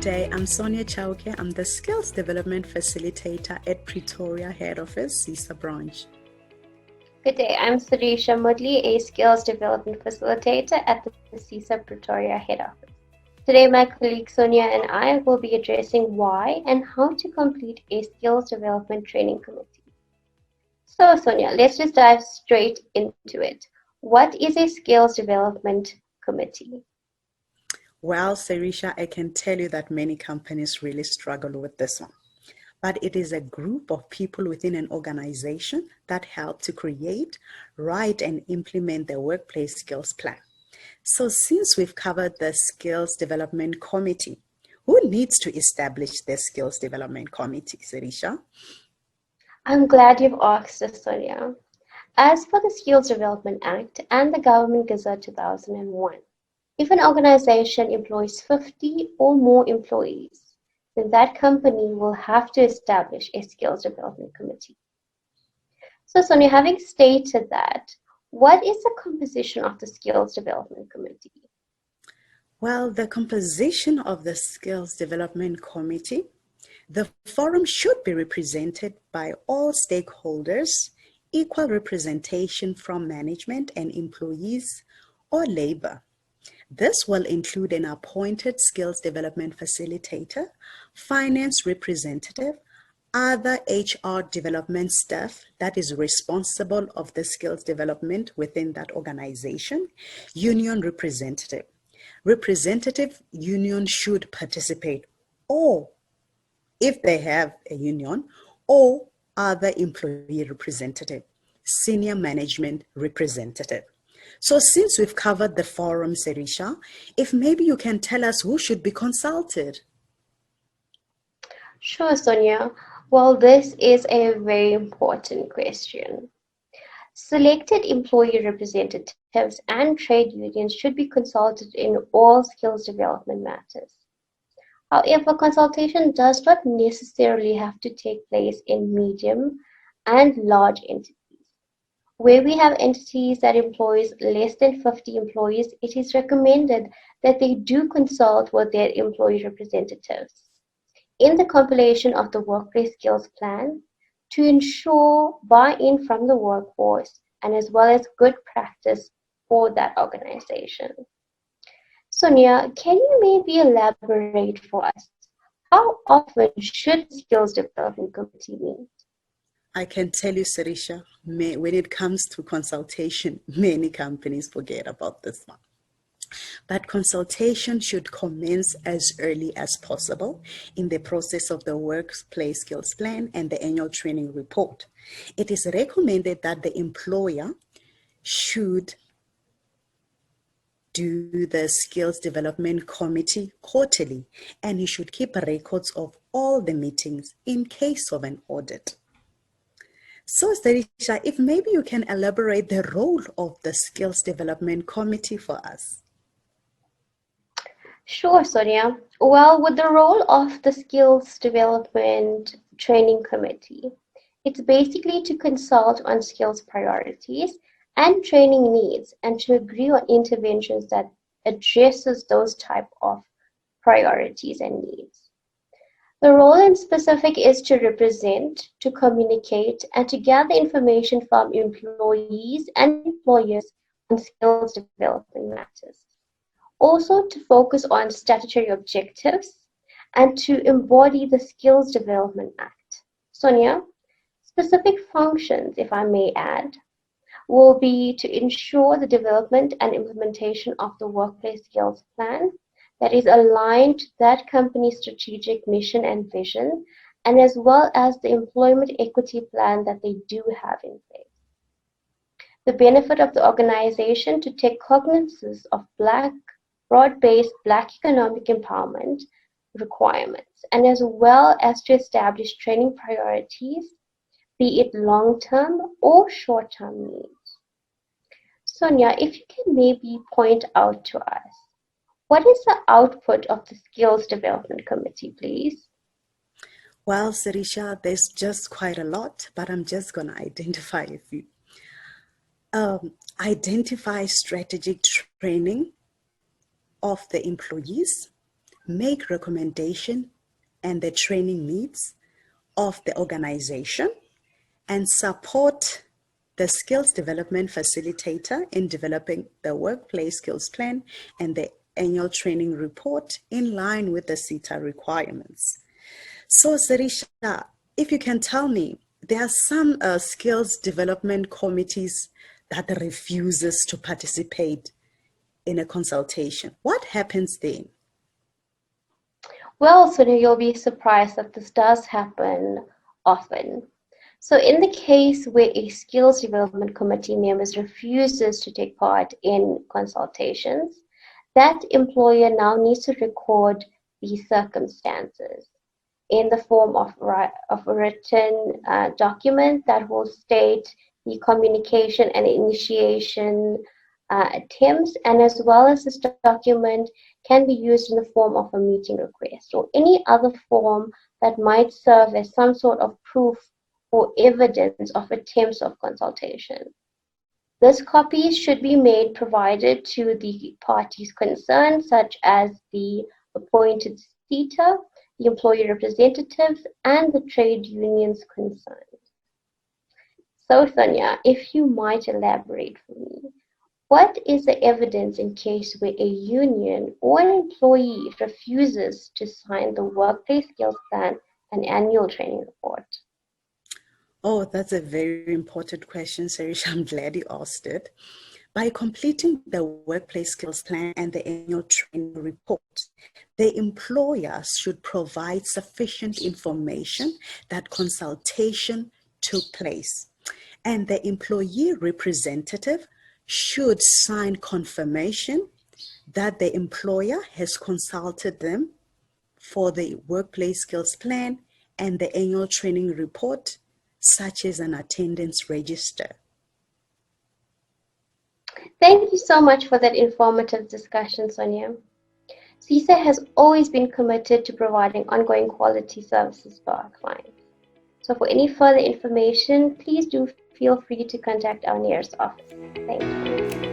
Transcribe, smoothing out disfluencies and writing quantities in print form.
day, I'm Sonia Chauke. I'm the Skills Development Facilitator at Pretoria Head Office, SEESA branch. Good day, I'm Serisha Moodley, a Skills Development Facilitator at the SEESA Pretoria Head Office. Today, my colleague Sonia and I will be addressing why and how to complete a Skills Development Training Committee. So, Sonia, let's just dive straight into it. What is a Skills Development Committee? Well, Serisha, I can tell you that many companies really struggle with this one. But it is a group of people within an organization that help to create, write, and implement the workplace skills plan. So since we've covered the Skills Development Committee, who needs to establish the Skills Development Committee, Serisha? I'm glad you've asked this, Sonia. As for the Skills Development Act and the Government Gazette 2001, if an organization employs 50 or more employees, then that company will have to establish a Skills Development Committee. So, Sonia, having stated that, what is the composition of the Skills Development Committee? Well, the composition of the Skills Development Committee, the forum should be represented by all stakeholders, equal representation from management and employees or labor. This will include an appointed skills development facilitator, finance representative, other HR development staff that is responsible of the skills development within that organization, union representative. Representative union should participate, or if they have a union, or other employee representative, senior management representative. So since we've covered the forum, Serisha, if maybe you can tell us who should be consulted. Sure, Sonia. Well, this is a very important question. Selected employee representatives and trade unions should be consulted in all skills development matters. However, consultation does not necessarily have to take place in medium and large entities. Where we have entities that employs less than 50 employees, it is recommended that they do consult with their employee representatives in the compilation of the workplace skills plan to ensure buy-in from the workforce and as well as good practice for that organization. Sonia, can you maybe elaborate for us? How often should the Skills Development Committee meet? I can tell you, Serisha, when it comes to consultation, many companies forget about this one. But consultation should commence as early as possible in the process of the workplace skills plan and the annual training report. It is recommended that the employer should do the skills development committee quarterly, and he should keep records of all the meetings in case of an audit. So, Serisha, if maybe you can elaborate the role of the Skills Development Committee for us. Sure, Sonia. Well, with the role of the Skills Development Training Committee, it's basically to consult on skills priorities and training needs and to agree on interventions that addresses those type of priorities and needs. The role in specific is to represent, to communicate, and to gather information from employees and employers on skills development matters. Also to focus on statutory objectives and to embody the Skills Development Act. Sonia, specific functions, if I may add, will be to ensure the development and implementation of the workplace skills plan that is aligned to that company's strategic mission and vision, and as well as the employment equity plan that they do have in place. The benefit of the organization to take cognizance of broad-based Black economic empowerment requirements, and as well as to establish training priorities, be it long-term or short-term needs. Sonia, if you can maybe point out to us, what is the output of the Skills Development Committee, please? Well, Serisha, there's just quite a lot, but I'm just going to identify a few. Identify strategic training of the employees, make recommendation and the training needs of the organization, and support the skills development facilitator in developing the workplace skills plan and the annual training report in line with the SEESA requirements. So Serisha, if you can tell me, there are some skills development committees that refuses to participate in a consultation. What happens then? Well, Sonia, you'll be surprised that this does happen often. So in the case where a skills development committee member refuses to take part in consultations, that employer now needs to record these circumstances in the form of a written document that will state the communication and initiation attempts, and as well as this document can be used in the form of a meeting request or any other form that might serve as some sort of proof or evidence of attempts of consultation. This copy should be made provided to the parties concerned, such as the appointed SEETA, the employee representatives, and the trade unions concerned. So, Sonia, if you might elaborate for me, what is the evidence in case where a union or an employee refuses to sign the workplace skills plan and annual training report? Oh, that's a very important question, Serisha. I'm glad you asked it. By completing the workplace skills plan and the annual training report, the employer should provide sufficient information that consultation took place, and the employee representative should sign confirmation that the employer has consulted them for the workplace skills plan and the annual training report, such as an attendance register. Thank you so much for that informative discussion, Sonia. SEESA has always been committed to providing ongoing quality services for our clients. So for any further information, please do feel free to contact our nearest office. Thank you.